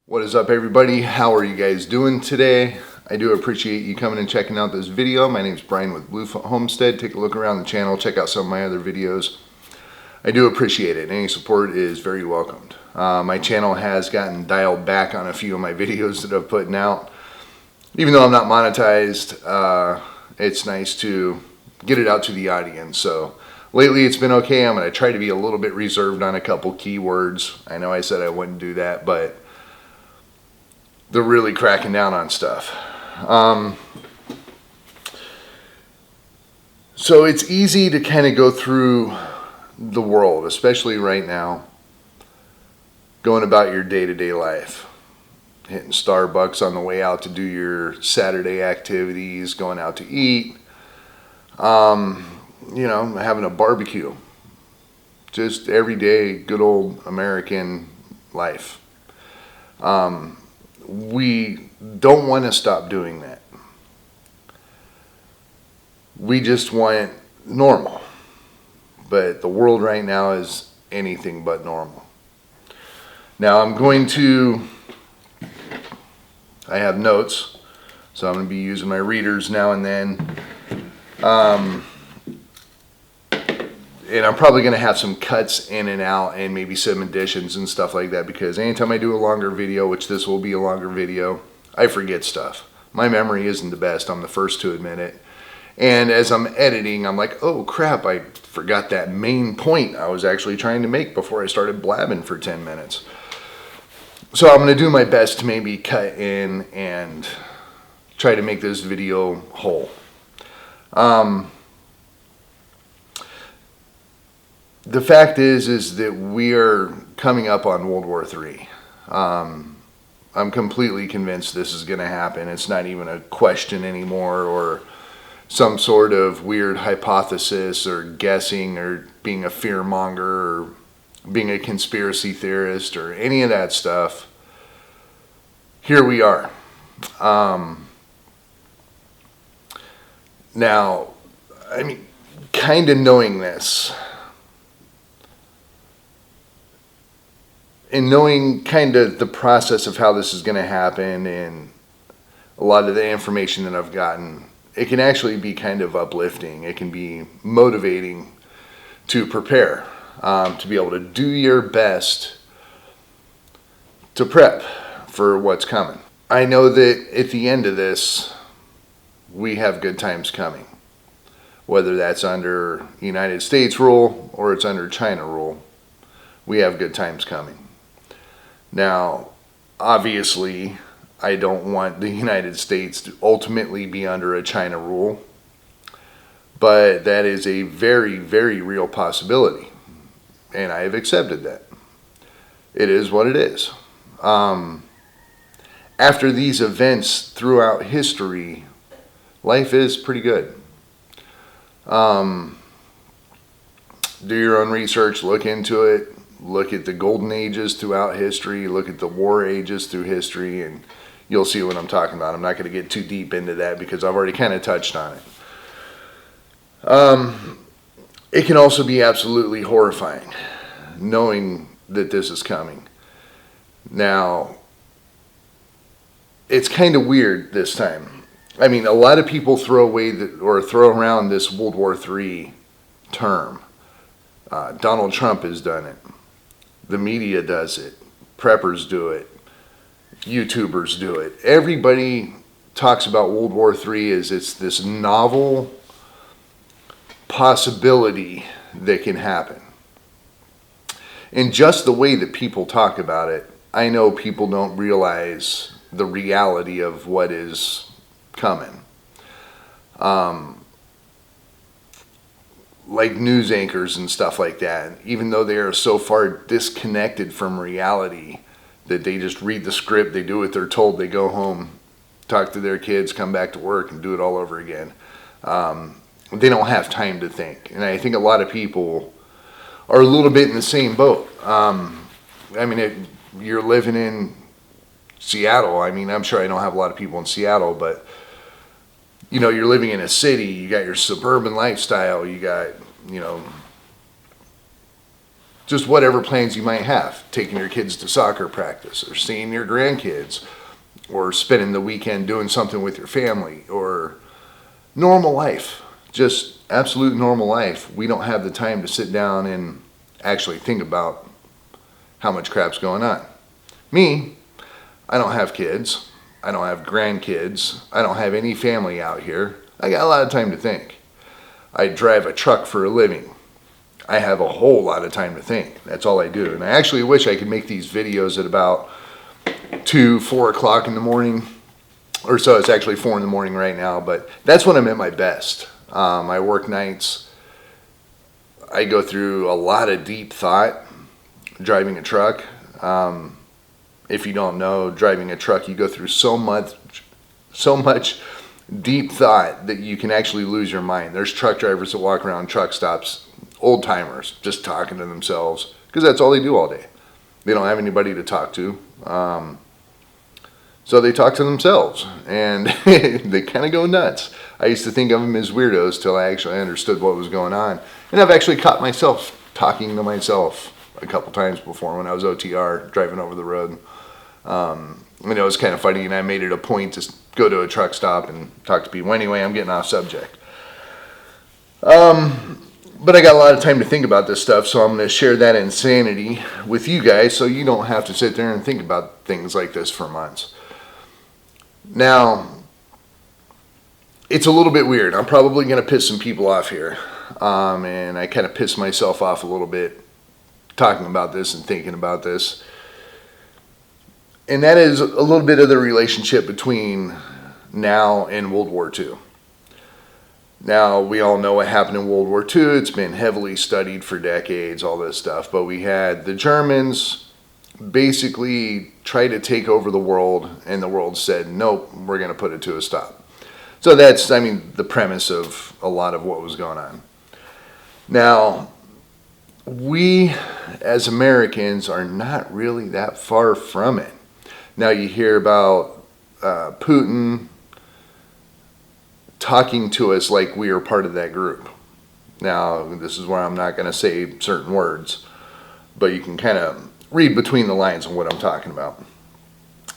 What is up, everybody? How are you guys doing today? I do appreciate you coming and checking out this video. My name is Brian with Bluefoot Homestead. Take a look around the channel, check out some of my other videos. I do appreciate it. Any support is very welcomed. My channel has gotten dialed back on a few of my videos that I've put out. Even though I'm not monetized, it's nice to get it out to the audience. So lately it's been okay. I'm going to try to be a little bit reserved on a couple keywords. I know I said I wouldn't do that, but they're really cracking down on stuff. So it's easy to kind of go through the world, especially right now, going about your day-to-day life, hitting Starbucks on the way out to do your Saturday activities, going out to eat, having a barbecue. Just everyday, good old American life. We don't want to stop doing that. We just want normal. But the world right now is anything but normal. Now I have notes, so I'm going to be using my readers now and then. And I'm probably going to have some cuts in and out and maybe some additions and stuff like that, because anytime I do a longer video, which this will be a longer video, I forget stuff. My memory isn't the best. I'm the first to admit it. And as I'm editing, I'm like, oh crap, I forgot that main point I was actually trying to make before I started blabbing for 10 minutes. So I'm going to do my best to maybe cut in and try to make this video whole. The fact is that we are coming up on World War III. I'm completely convinced this is going to happen. It's not even a question anymore, or some sort of weird hypothesis, or guessing, or being a fearmonger, or being a conspiracy theorist, or any of that stuff. Here we are. Now, I mean, kind of knowing this, and knowing kind of the process of how this is going to happen, and a lot of the information that I've gotten, it can actually be kind of uplifting. It can be motivating to prepare, to be able to do your best to prep for what's coming. I know that at the end of this, we have good times coming. Whether that's under United States rule or it's under China rule, we have good times coming. Now, obviously, I don't want the United States to ultimately be under a China rule, but that is a very, very real possibility, and I have accepted that. It is what it is. After these events throughout history, life is pretty good. Do your own research, look into it. Look at the golden ages throughout history, look at the war ages through history, and you'll see what I'm talking about. I'm not going to get too deep into that because I've already kind of touched on it. It can also be absolutely horrifying knowing that this is coming. Now, it's kind of weird this time. I mean, a lot of people throw around this World War III term. Donald Trump has done it. The media does it. Preppers do it. YouTubers do it. Everybody talks about World War III as it's this novel possibility that can happen. And just the way that people talk about it, I know people don't realize the reality of what is coming. Like news anchors and stuff like that, even though they are so far disconnected from reality that they just read the script, they do what they're told, they go home, talk to their kids, come back to work, and do it all over again. They don't have time to think. And I think a lot of people are a little bit in the same boat. You're living in Seattle. I mean, I'm sure I don't have a lot of people in Seattle, but you're living in a city, you got your suburban lifestyle, you got, just whatever plans you might have, taking your kids to soccer practice or seeing your grandkids or spending the weekend doing something with your family or normal life, just absolute normal life. We don't have the time to sit down and actually think about how much crap's going on. Me, I don't have kids. I don't have grandkids. I don't have any family out here. I got a lot of time to think. I drive a truck for a living. I have a whole lot of time to think. That's all I do. And I actually wish I could make these videos at about 2, 4 o'clock in the morning. Or so, it's actually 4 in the morning right now, but that's when I'm at my best. I work nights. I go through a lot of deep thought driving a truck. If you don't know, driving a truck, you go through so much deep thought that you can actually lose your mind. There's truck drivers that walk around truck stops, old timers, just talking to themselves, because that's all they do all day. They don't have anybody to talk to. So they talk to themselves, and they kind of go nuts. I used to think of them as weirdos till I actually understood what was going on. And I've actually caught myself talking to myself a couple times before when I was OTR, driving over the road. It was kind of funny, and I made it a point to go to a truck stop and talk to people. Anyway, I'm getting off subject. But I got a lot of time to think about this stuff, so I'm going to share that insanity with you guys so you don't have to sit there and think about things like this for months. Now, it's a little bit weird. I'm probably going to piss some people off here. And I kind of pissed myself off a little bit talking about this and thinking about this. And that is a little bit of the relationship between now and World War II. Now, we all know what happened in World War II. It's been heavily studied for decades, all this stuff. But we had the Germans basically try to take over the world, and the world said, nope, we're going to put it to a stop. So that's, the premise of a lot of what was going on. Now, we as Americans are not really that far from it. Now you hear about Putin talking to us like we are part of that group. Now, this is where I'm not going to say certain words, but you can kind of read between the lines on what I'm talking about.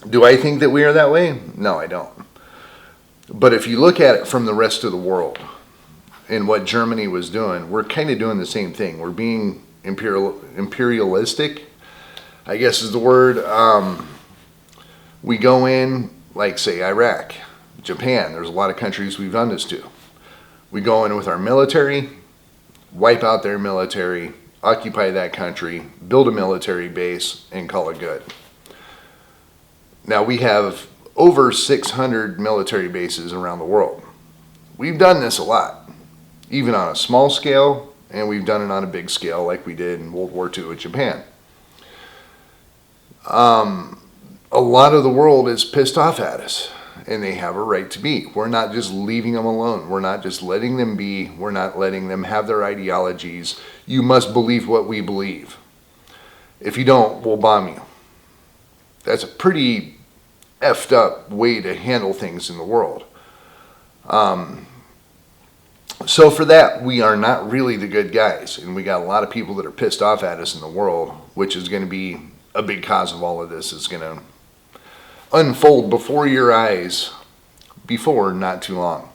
Do I think that we are that way? No, I don't. But if you look at it from the rest of the world and what Germany was doing, we're kind of doing the same thing. We're being imperialistic, I guess is the word. We go in, like say Iraq, Japan. There's a lot of countries we've done this to. We go in with our military, wipe out their military, occupy that country, build a military base, and call it good. Now we have over 600 military bases around the world. We've done this a lot, even on a small scale, and we've done it on a big scale like we did in World War II with Japan. A lot of the world is pissed off at us, and they have a right to be. We're not just leaving them alone. We're not just letting them be. We're not letting them have their ideologies. You must believe what we believe. If you don't, we'll bomb you. That's a pretty effed up way to handle things in the world. So for that, we are not really the good guys. And we got a lot of people that are pissed off at us in the world, which is going to be a big cause of all of this. It's going to unfold before your eyes before not too long.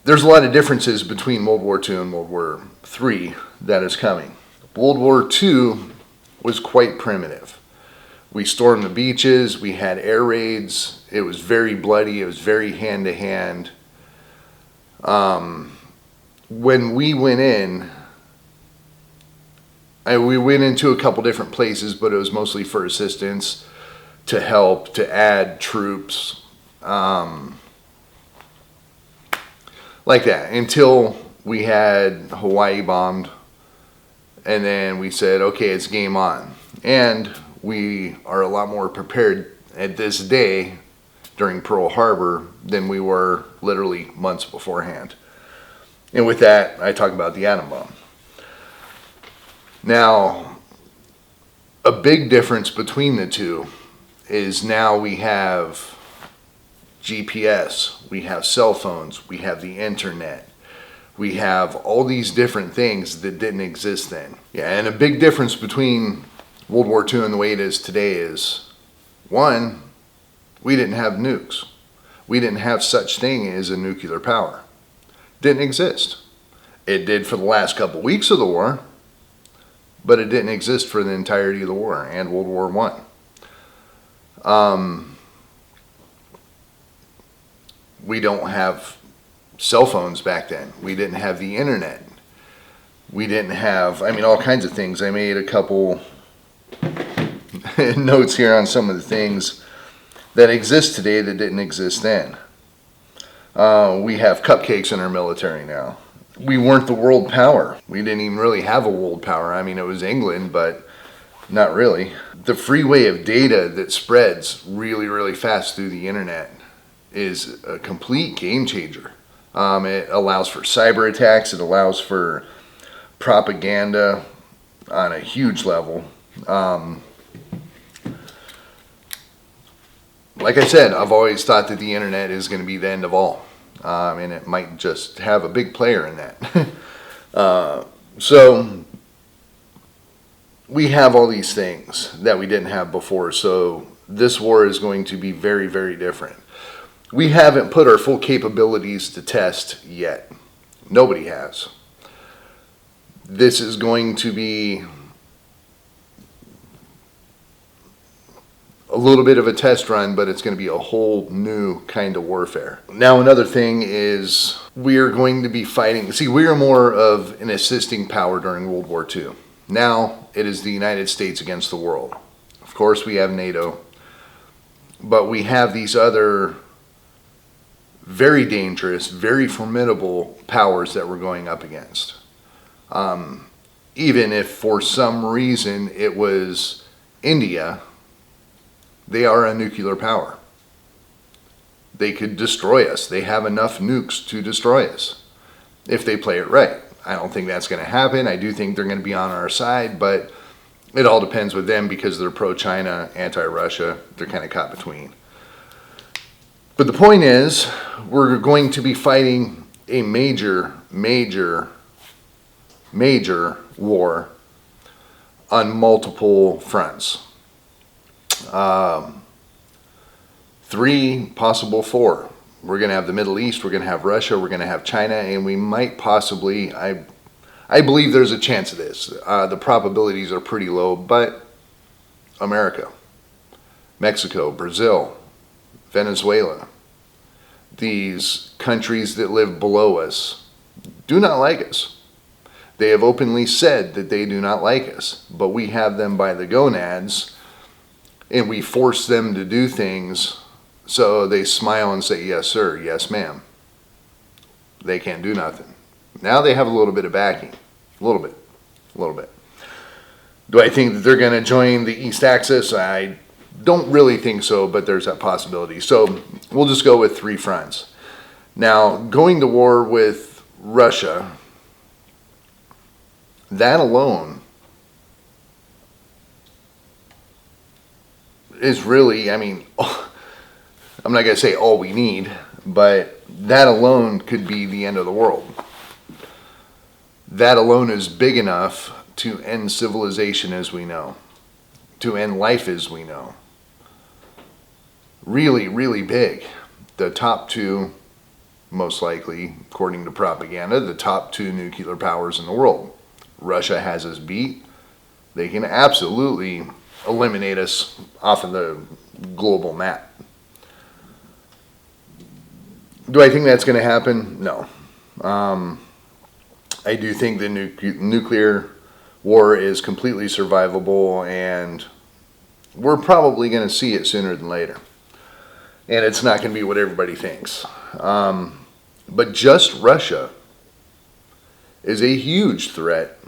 There's a lot of differences between World War II and World War III that is coming. World War II was quite primitive. We stormed the beaches, we had air raids, it was very bloody, it was very hand-to-hand. When we went in, we went into a couple different places, but it was mostly for assistance, to help, to add troops, like that, until we had Hawaii bombed, and then we said, okay, it's game on. And we are a lot more prepared at this day during Pearl Harbor than we were literally months beforehand. And with that, I talk about the atom bomb. Now, a big difference between the two is now we have GPS, we have cell phones, we have the internet, We have all these different things that didn't exist then. Yeah, and a big difference between World War II and the way it is today is, one, we didn't have nukes. We didn't have such thing as a nuclear power. Didn't exist. It did for the last couple weeks of the war, but it didn't exist for the entirety of the war and World War I. We don't have cell phones back then. We didn't have the internet. We didn't have, all kinds of things. I made a couple notes here on some of the things that exist today that didn't exist then. We have cupcakes in our military now. We weren't the world power. We didn't even really have a world power. It was England, but not really. The free way of data that spreads really, really fast through the internet is a complete game changer. It allows for cyber attacks. It allows for propaganda on a huge level. Like I said, I've always thought that the internet is going to be the end of all. And it might just have a big player in that. So we have all these things that we didn't have before. So this war is going to be very, very different. We haven't put our full capabilities to test yet. Nobody has. This is going to be a little bit of a test run, but it's going to be a whole new kind of warfare. Now, another thing is we are going to be fighting. See, we are more of an assisting power during World War II. Now it is the United States against the world. Of course, we have NATO, but we have these other very dangerous, very formidable powers that we're going up against. Even if for some reason it was India, they are a nuclear power. They could destroy us. They have enough nukes to destroy us if they play it right. I don't think that's going to happen. I do think they're going to be on our side, but it all depends with them because they're pro-China, anti-Russia. They're kind of caught between. But the point is, we're going to be fighting a major, major, major war on multiple fronts. 3, possible 4. We're going to have the Middle East, we're going to have Russia, we're going to have China, and we might possibly, I believe there's a chance of this. The probabilities are pretty low, but America, Mexico, Brazil, Venezuela, these countries that live below us do not like us. They have openly said that they do not like us, but we have them by the gonads, and we force them to do things, so they smile and say, yes, sir, yes, ma'am. They can't do nothing. Now they have a little bit of backing. A little bit. Do I think that they're going to join the East Axis? I don't really think so, but there's that possibility. So we'll just go with 3 fronts. Now, going to war with Russia, that alone is really, I'm not going to say all we need, but that alone could be the end of the world. That alone is big enough to end civilization as we know, to end life as we know. Really, really big. The top 2, most likely, according to propaganda, the top 2 nuclear powers in the world. Russia has us beat. They can absolutely eliminate us off of the global map. Do I think that's going to happen? No. I do think the nuclear war is completely survivable, and we're probably going to see it sooner than later. And it's not going to be what everybody thinks. But just Russia is a huge threat,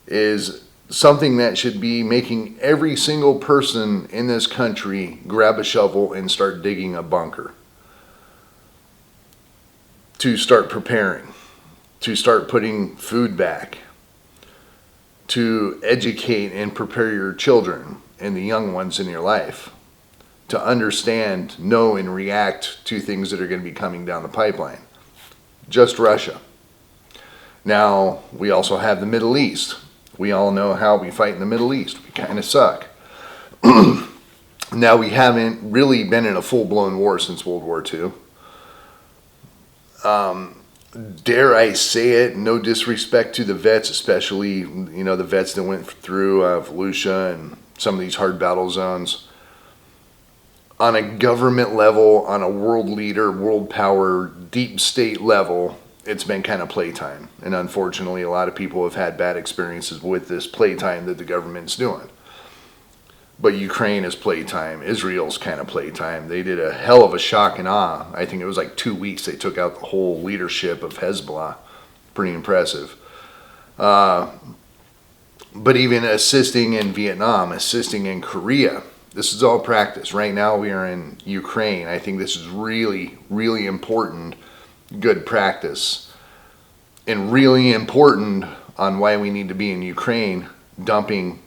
is something that should be making every single person in this country grab a shovel and start digging a bunker. To start preparing, to start putting food back, to educate and prepare your children and the young ones in your life to understand, know, and react to things that are going to be coming down the pipeline. just Russia. Now, we also have the Middle East. We all know how we fight in the Middle East. We kind of suck. Now, we haven't really been in a full-blown war since World War II. Dare I say it, no disrespect to the vets, especially, the vets that went through Volusia and some of these hard battle zones. On a government level, on a world leader, world power, deep state level, it's been kind of playtime. And unfortunately, a lot of people have had bad experiences with this playtime that the government's doing. But Ukraine is playtime. Israel's kind of playtime. They did a hell of a shock and awe. I think it was like 2 weeks they took out the whole leadership of Hezbollah. Pretty impressive. But even assisting in Vietnam, assisting in Korea, this is all practice. Right now we are in Ukraine. I think this is really, really important, good practice. And really important on why we need to be in Ukraine, dumping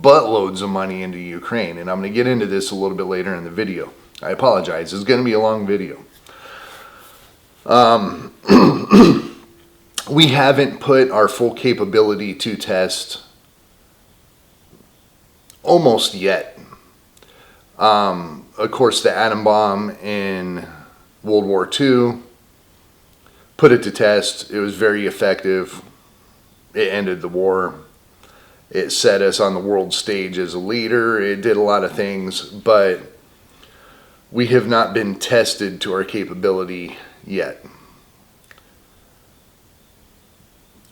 buttloads of money into Ukraine. And I'm going to get into this a little bit later in the video. I apologize. It's going to be a long video. We haven't put our full capability to test almost yet. Of course, the atom bomb in World War II put it to test. It was very effective. It ended the war. It set us on the world stage as a leader. It did a lot of things, but we have not been tested to our capability yet.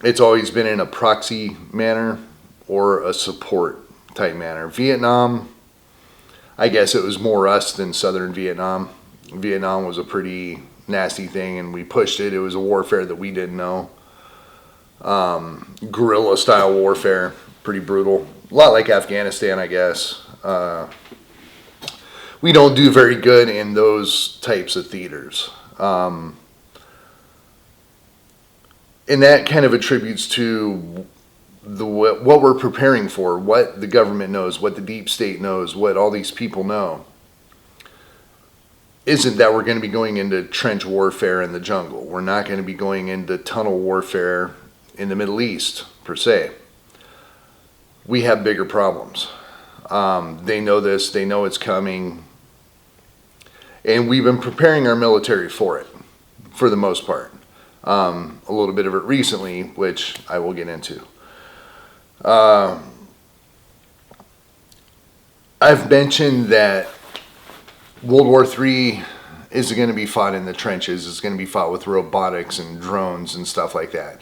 It's always been in a proxy manner or a support type manner. Vietnam, I guess it was more us than Southern Vietnam. Vietnam was a pretty nasty thing, and we pushed it. It was a warfare that we didn't know. Guerrilla style warfare. Pretty brutal. A lot like Afghanistan, I guess. We don't do very good in those types of theaters. And that kind of attributes to what we're preparing for, what the government knows, what the deep state knows, what all these people know. Isn't that we're going to be going into trench warfare in the jungle. We're not going to be going into tunnel warfare in the Middle East, per se. We have bigger problems. They know this. They know it's coming. And we've been preparing our military for it, for the most part. A little bit of it recently, which I will get into. I've mentioned that World War III is going to be fought in the trenches. It's going to be fought with robotics and drones and stuff like that.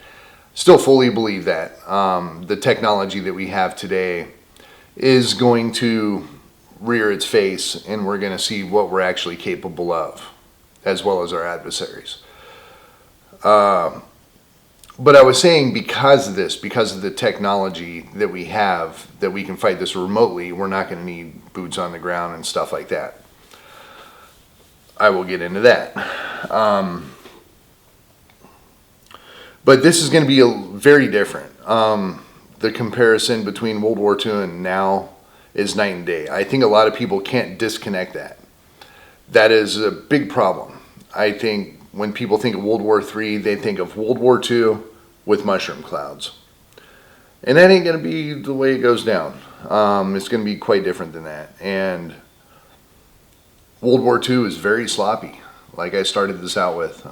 Still fully believe that. The technology that we have today is going to rear its face, and we're going to see what we're actually capable of, as well as our adversaries. But I was saying, because of this, because of the technology that we have, that we can fight this remotely, we're not going to need boots on the ground and stuff like that. I will get into that. But this is going to be very different. The comparison between World War II and now is night and day. I think a lot of people can't disconnect that. That is a big problem. I think when people think of World War III, they think of World War II with mushroom clouds. And that ain't going to be the way it goes down. It's going to be quite different than that. And World War II is very sloppy, like I started this out with.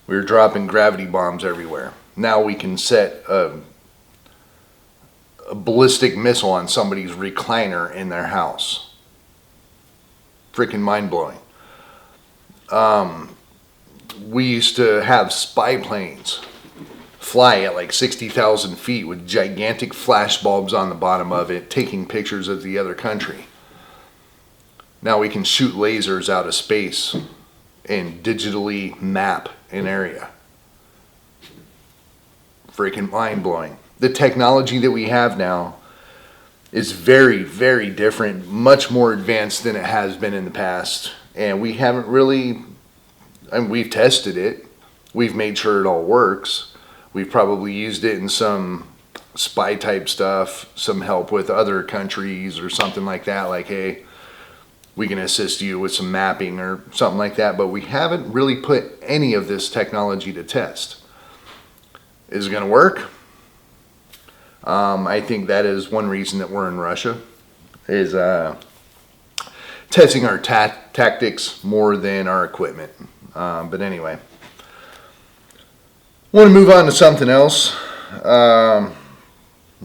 We were dropping gravity bombs everywhere. Now we can set a ballistic missile on somebody's recliner in their house. Freaking mind-blowing. We used to have spy planes fly at like 60,000 feet with gigantic flash bulbs on the bottom of it, taking pictures of the other country. Now we can shoot lasers out of space and digitally map an area. Freaking mind-blowing. The technology that we have now is very, very different, much more advanced than it has been in the past. And we haven't really, we've tested it. We've made sure it all works. We've probably used it in some spy type stuff, some help with other countries or something like that. Like, hey, we can assist you with some mapping or something like that, but we haven't really put any of this technology to test. Is it going to work? I think that is one reason that we're in Russia, is testing our tactics more than our equipment. But anyway, I want to move on to something else.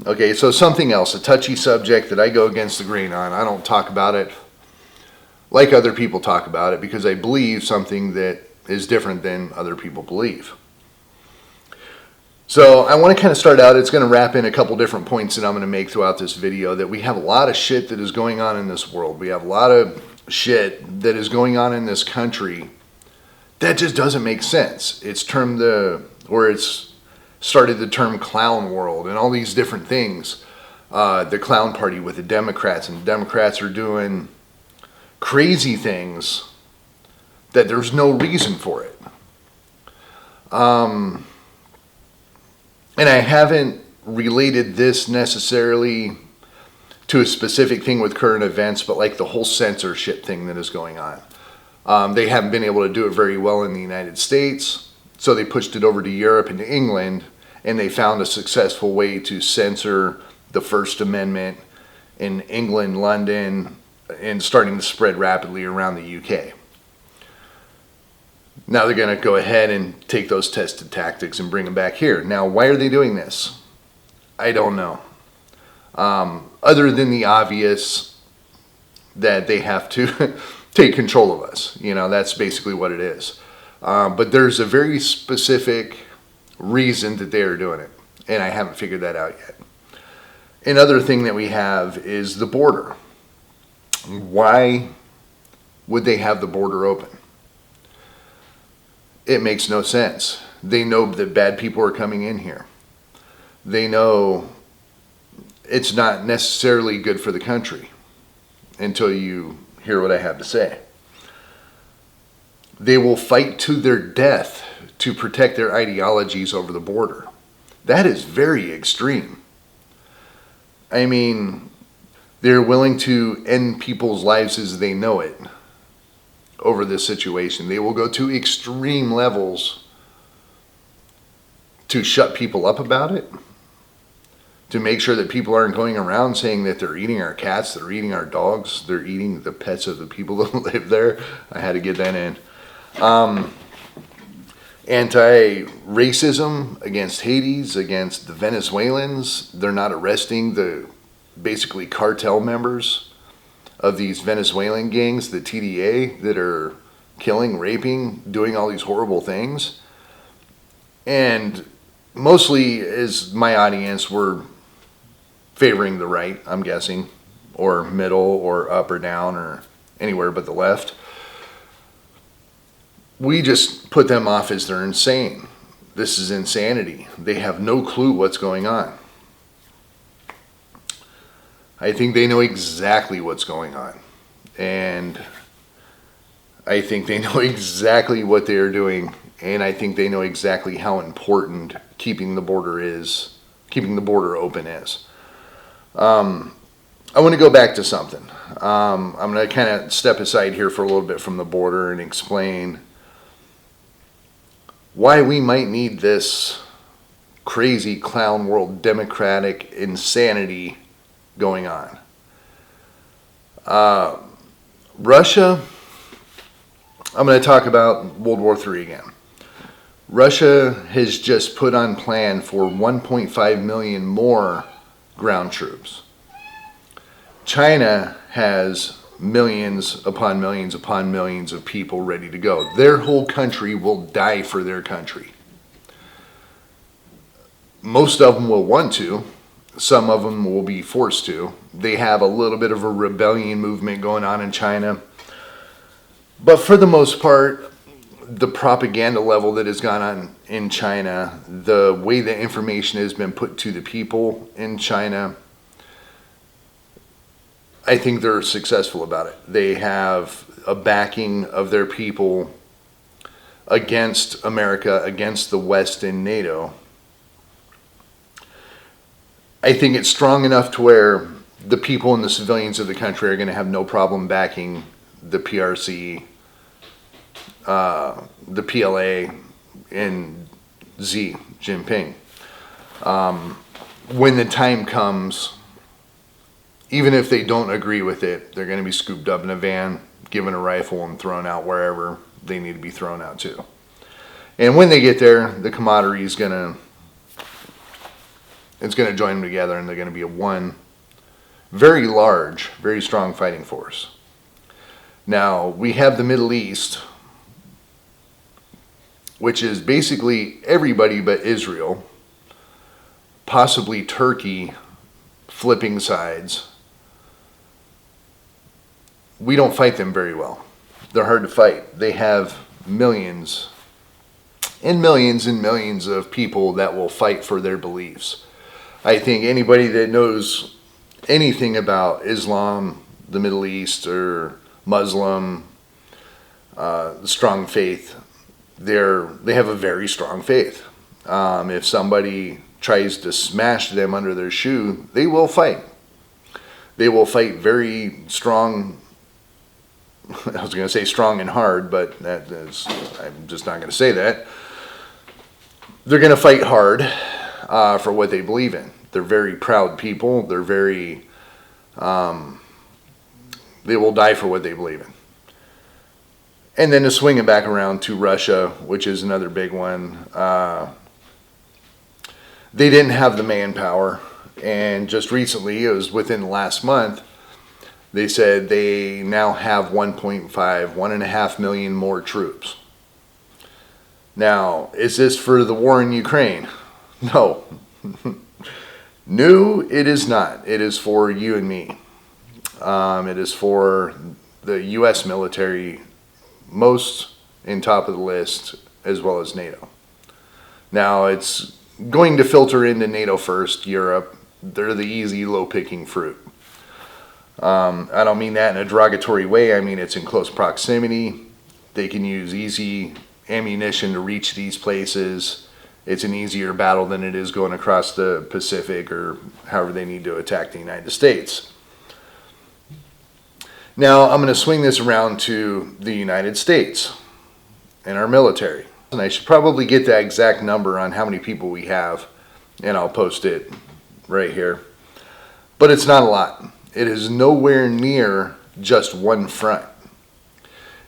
Okay, so something else, a touchy subject that I go against the grain on. I don't talk about it like other people talk about it, because I believe something that is different than other people believe. So I want to kind of start out, it's going to wrap in a couple different points that I'm going to make throughout this video, that we have a lot of shit that is going on in this world. We have a lot of shit that is going on in this country that just doesn't make sense. It's it's started the term clown world and all these different things. The clown party with the Democrats, and the Democrats are doing crazy things that there's no reason for it. And I haven't related this necessarily to a specific thing with current events, but like the whole censorship thing that is going on. They haven't been able to do it very well in the United States, so they pushed it over to Europe and to England, and they found a successful way to censor the First Amendment in England, London, and starting to spread rapidly around the UK. Now they're going to go ahead and take those tested tactics and bring them back here. Now, why are they doing this? I don't know. Other than the obvious that they have to take control of us. You know, that's basically what it is. But there's a very specific reason that they are doing it, and I haven't figured that out yet. Another thing that we have is the border. Why would they have the border open? It makes no sense. They know that bad people are coming in here. They know it's not necessarily good for the country until you hear what I have to say. They will fight to their death to protect their ideologies over the border. That is very extreme. I mean, they're willing to end people's lives as they know it over this situation. They will go to extreme levels to shut people up about it, to make sure that people aren't going around saying that they're eating our cats, they're eating our dogs, they're eating the pets of the people that live there. I had to get that in. Anti-racism against Hades, against the Venezuelans. They're not arresting the basically cartel members of these Venezuelan gangs, the TDA, that are killing, raping, doing all these horrible things. And mostly, as my audience, we're favoring the right, I'm guessing, or middle, or up or down, or anywhere but the left. We just put them off as they're insane. This is insanity. They have no clue what's going on. I think they know exactly what's going on. And I think they know exactly what they are doing. And I think they know exactly how important keeping the border open is. I want to go back to something. I'm going to kind of step aside here for a little bit from the border and explain why we might need this crazy clown world democratic insanity going on. Russia, I'm going to talk about World War III again. Russia has just put on plan for 1.5 million more ground troops. China has millions upon millions upon millions of people ready to go. Their whole country will die for their country. Most of them will want to. Some of them will be forced to. They have a little bit of a rebellion movement going on in China. But for the most part, the propaganda level that has gone on in China, the way the information has been put to the people in China, I think they're successful about it. They have a backing of their people against America, against the West and NATO. I think it's strong enough to where the people and the civilians of the country are going to have no problem backing the PRC, the PLA, and Xi Jinping. When the time comes, even if they don't agree with it, they're going to be scooped up in a van, given a rifle, and thrown out wherever they need to be thrown out to. And when they get there, the camaraderie is going to join them together, and they're going to be a one very large, very strong fighting force. Now, we have the Middle East, which is basically everybody but Israel, possibly Turkey, flipping sides. We don't fight them very well. They're hard to fight. They have millions and millions and millions of people that will fight for their beliefs. I think anybody that knows anything about Islam, the Middle East, or Muslim, strong faith, they have a very strong faith. If somebody tries to smash them under their shoe, they will fight. They will fight very strong. I was going to say strong and hard, but I'm just not going to say that. They're going to fight hard for what they believe in. They're very proud people. They're very, they will die for what they believe in. And then to swing it back around to Russia, which is another big one, they didn't have the manpower. And just recently, it was within the last month, they said they now have 1.5 million more troops. Now, is this for the war in Ukraine? No. No, it is not. It is for you and me. It is for the U.S. military, most in top of the list, as well as NATO. Now, it's going to filter into NATO first, Europe. They're the easy, low-picking fruit. I don't mean that in a derogatory way. I mean it's in close proximity. They can use easy ammunition to reach these places. It's an easier battle than it is going across the Pacific or however they need to attack the United States. Now, I'm going to swing this around to the United States and our military. And I should probably get the exact number on how many people we have, and I'll post it right here. But it's not a lot. It is nowhere near just one front.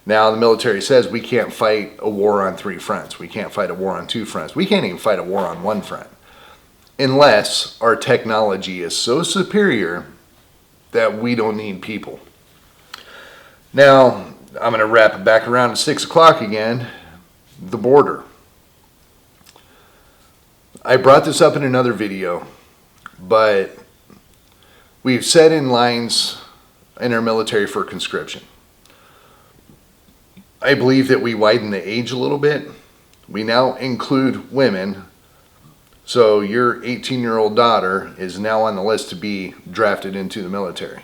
Now, the military says we can't fight a war on 3 fronts. We can't fight a war on 2 fronts. We can't even fight a war on 1 front. Unless our technology is so superior that we don't need people. Now, I'm going to wrap it back around at 6 o'clock again. The border. I brought this up in another video, but we've set in lines in our military for conscription. I believe that we widen the age a little bit. We now include women. So your 18-year-old daughter is now on the list to be drafted into the military.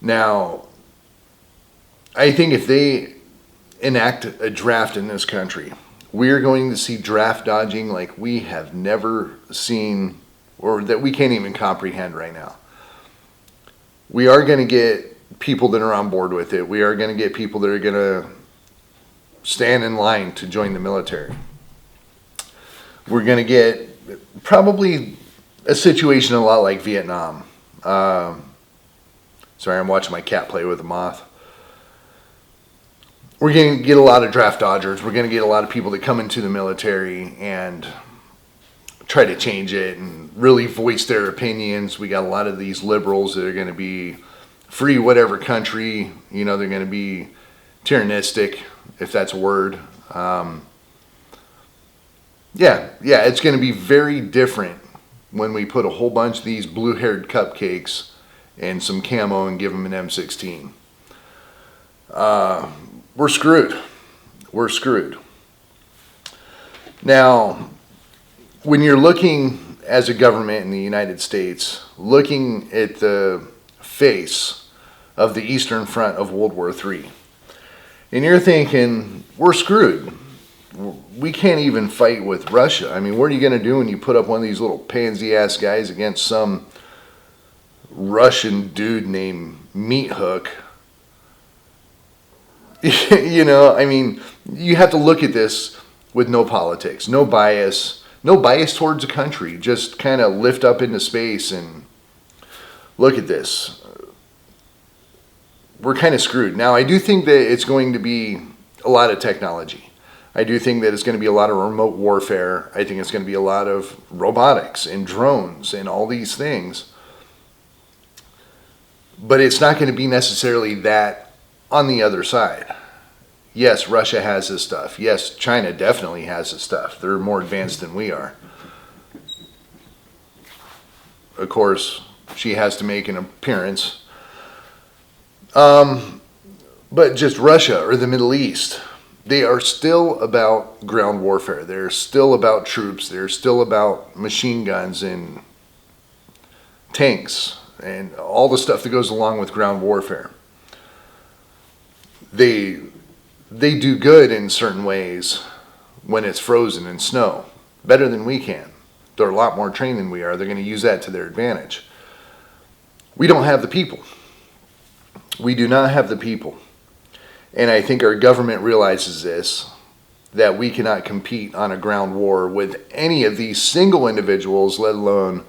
Now, I think if they enact a draft in this country, we're going to see draft dodging like we have never seen, or that we can't even comprehend right now. We are going to get people that are on board with it. We are going to get people that are going to stand in line to join the military. We're going to get probably a situation a lot like Vietnam. Sorry, I'm watching my cat play with a moth. We're going to get a lot of draft dodgers. We're going to get a lot of people that come into the military and try to change it and really voice their opinions. We got a lot of these liberals that are going to be free whatever country, you know, they're going to be tyrannistic, if that's a word. Yeah, it's going to be very different when we put a whole bunch of these blue-haired cupcakes and some camo and give them an M16. We're screwed. We're screwed. Now, when you're looking as a government in the United States, looking at the face of the Eastern Front of World War III, and you're thinking, we're screwed. We can't even fight with Russia. I mean, what are you going to do when you put up one of these little pansy-ass guys against some Russian dude named Meat Hook You know, I mean, you have to look at this with no politics, no bias, no bias towards a country. Just kind of lift up into space and look at this. We're kind of screwed. Now, I do think that it's going to be a lot of technology. I do think that it's going to be a lot of remote warfare. I think it's going to be a lot of robotics and drones and all these things. But it's not going to be necessarily that on the other side. Yes, Russia has this stuff. Yes, China definitely has this stuff. They're more advanced than we are. Of course, she has to make an appearance. But just Russia or the Middle East, they are still about ground warfare. They're still about troops. They're still about machine guns and tanks and all the stuff that goes along with ground warfare. They do good in certain ways when it's frozen in snow, better than we can. They're a lot more trained than we are. They're going to use that to their advantage. We don't have the people. We do not have the people. And I think our government realizes this, that we cannot compete on a ground war with any of these single individuals, let alone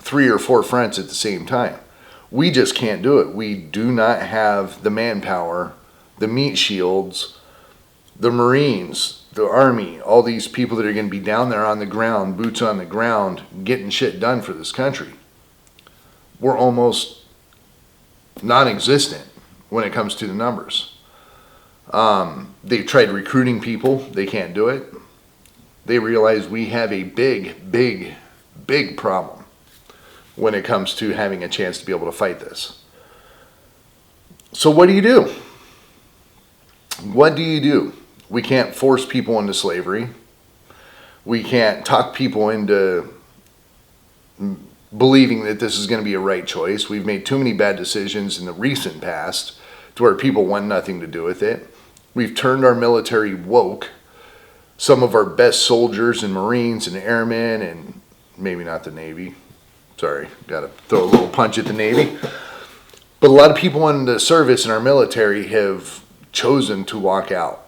3 or 4 fronts at the same time. We just can't do it. We do not have the manpower, the meat shields, the Marines, the Army, all these people that are going to be down there on the ground, boots on the ground, getting shit done for this country. We're almost non-existent when it comes to the numbers. They've tried recruiting people. They can't do it. They realize we have a big problem when it comes to having a chance to be able to fight this. So what do you do? What do you do? We can't force people into slavery. We can't talk people into believing that this is going to be a right choice. We've made too many bad decisions in the recent past to where people want nothing to do with it. We've turned our military woke. Some of our best soldiers and Marines and airmen, and maybe not the Navy. Sorry, got to throw a little punch at the Navy. But a lot of people in the service in our military have chosen to walk out.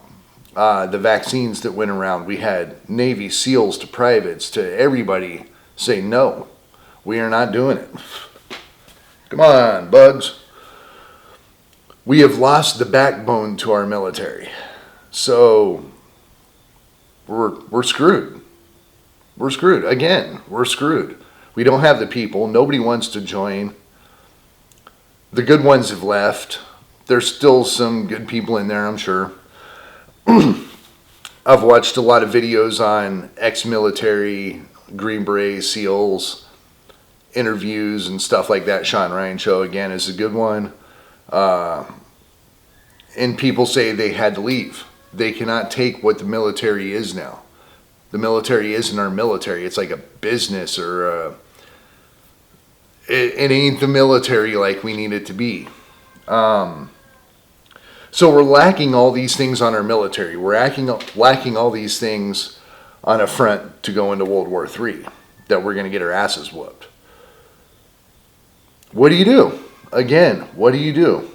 The vaccines that went around, we had Navy SEALs to privates to everybody say, no, we are not doing it. Come on, bugs. We have lost the backbone to our military. So we're screwed. We're screwed. Again, we're screwed. We don't have the people. Nobody wants to join. The good ones have left. There's still some good people in there, I'm sure. I've watched a lot of videos on ex-military, Green Beret, SEALs, interviews and stuff like that. Sean Ryan show, again, is a good one. And people say they had to leave. They cannot take what the military is now. The military isn't our military. It's like a business or it ain't the military like we need it to be. So we're lacking all these things on our military. We're lacking all these things on a front to go into World War III, that we're going to get our asses whooped. What do you do? Again, what do?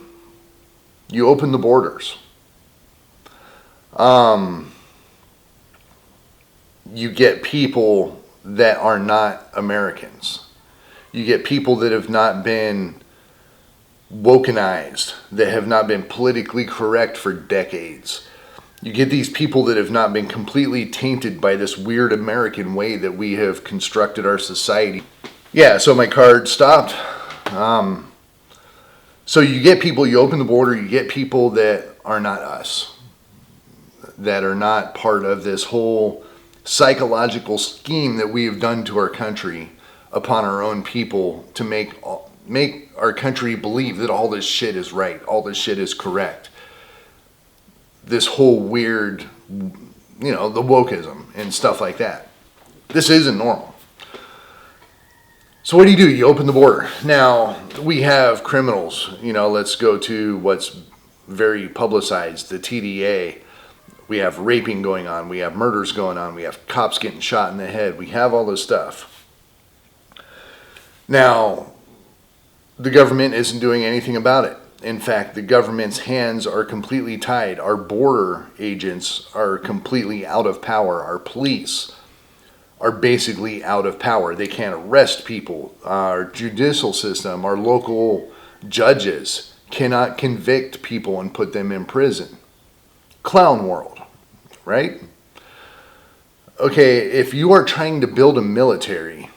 You open the borders. You get people that are not Americans. You get people that have not been wokenized, that have not been politically correct for decades. You get these people that have not been completely tainted by this weird American way that we have constructed our society. Yeah, so my card stopped. So you get people, you open the border, you get people that are not us, that are not part of this whole psychological scheme that we have done to our country upon our own people to make our country believe that all this shit is right, all this shit is correct. This whole weird, the wokeism and stuff like that. This isn't normal. So what do? You open the border. Now, we have criminals. Let's go to what's very publicized, the TDA. We have raping going on. We have murders going on. We have cops getting shot in the head. We have all this stuff. Now, the government isn't doing anything about it. In fact, the government's hands are completely tied. Our border agents are completely out of power. Our police are basically out of power. They can't arrest people. Our judicial system, our local judges cannot convict people and put them in prison. Clown world, right? Okay, if you are trying to build a military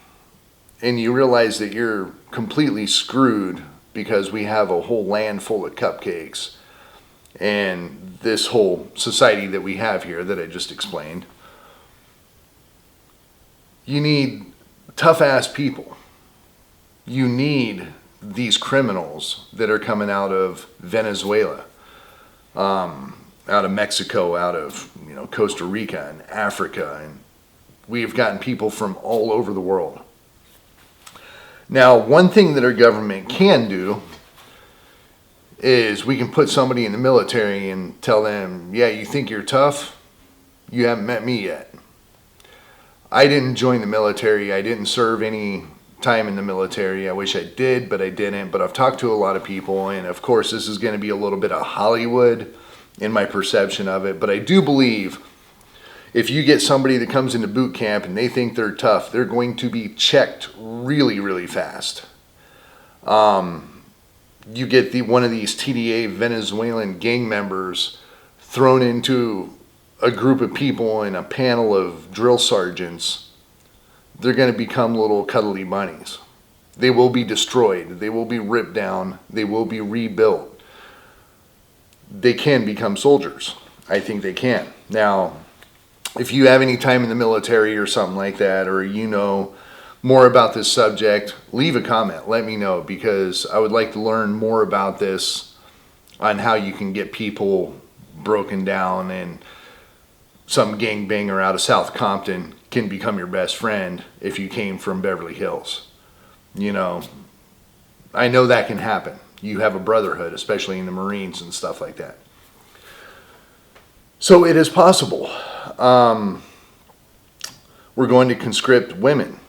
and you realize that you're completely screwed because we have a whole land full of cupcakes and this whole society that we have here that I just explained, you need tough-ass people. You need these criminals that are coming out of Venezuela, out of Mexico, out of Costa Rica and Africa, and we've gotten people from all over the world. Now, one thing that our government can do is we can put somebody in the military and tell them, yeah, you think you're tough? You haven't met me yet. I didn't join the military. I didn't serve any time in the military. I wish I did, but I didn't. But I've talked to a lot of people, and of course this is going to be a little bit of Hollywood in my perception of it. But I do believe if you get somebody that comes into boot camp and they think they're tough, they're going to be checked really, really fast. You get one of these TDA Venezuelan gang members thrown into a group of people in a panel of drill sergeants, they're going to become little cuddly bunnies. They will be destroyed. They will be ripped down. They will be rebuilt. They can become soldiers. I think they can. Now, if you have any time in the military or something like that, or you know more about this subject, leave a comment. Let me know, because I would like to learn more about this on how you can get people broken down, and some gangbanger out of South Compton can become your best friend if you came from Beverly Hills. I know that can happen. You have a brotherhood, especially in the Marines and stuff like that. So it is possible. We're going to conscript women.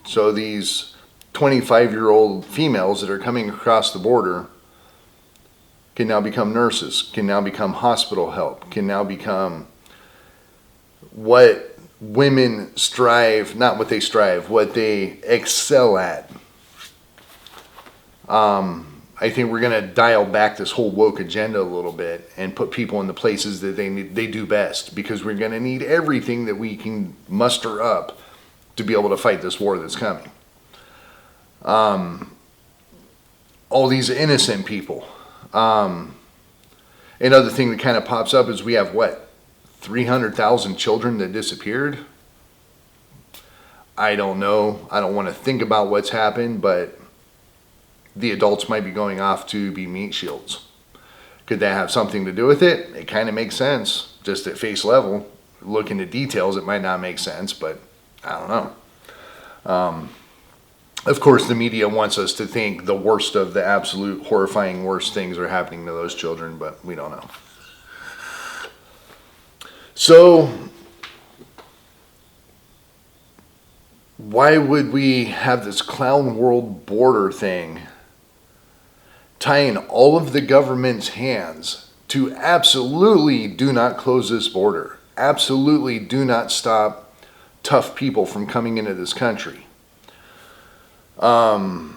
So these 25-year-old females that are coming across the border can now become nurses, can now become hospital help, can now become what women strive, not what they strive, what they excel at. I think we're going to dial back this whole woke agenda a little bit and put people in the places that they do best, because we're going to need everything that we can muster up to be able to fight this war that's coming. All these innocent people. Another thing that kind of pops up is we have 300,000 children that disappeared? I don't know. I don't want to think about what's happened, but the adults might be going off to be meat shields. Could that have something to do with it? It kind of makes sense, just at face level. Look into details, it might not make sense, but I don't know. Of course, the media wants us to think the worst of the absolute horrifying worst things are happening to those children, but we don't know. So, why would we have this clown world border thing tying all of the government's hands to absolutely do not close this border, absolutely do not stop tough people from coming into this country? Putting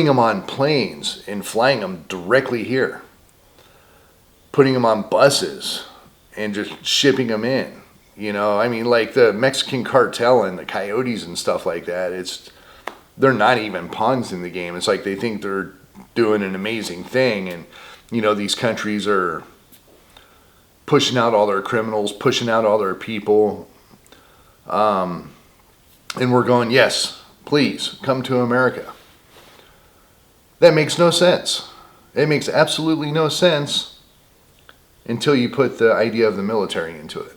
them on planes and flying them directly here, putting them on buses and just shipping them in. Like the Mexican cartel and the coyotes and stuff like that, they're not even pawns in the game. It's like they think they're doing an amazing thing, and these countries are pushing out all their criminals, pushing out all their people, and we're going, yes, please come to America. That makes no sense. It makes absolutely no sense until you put the idea of the military into it.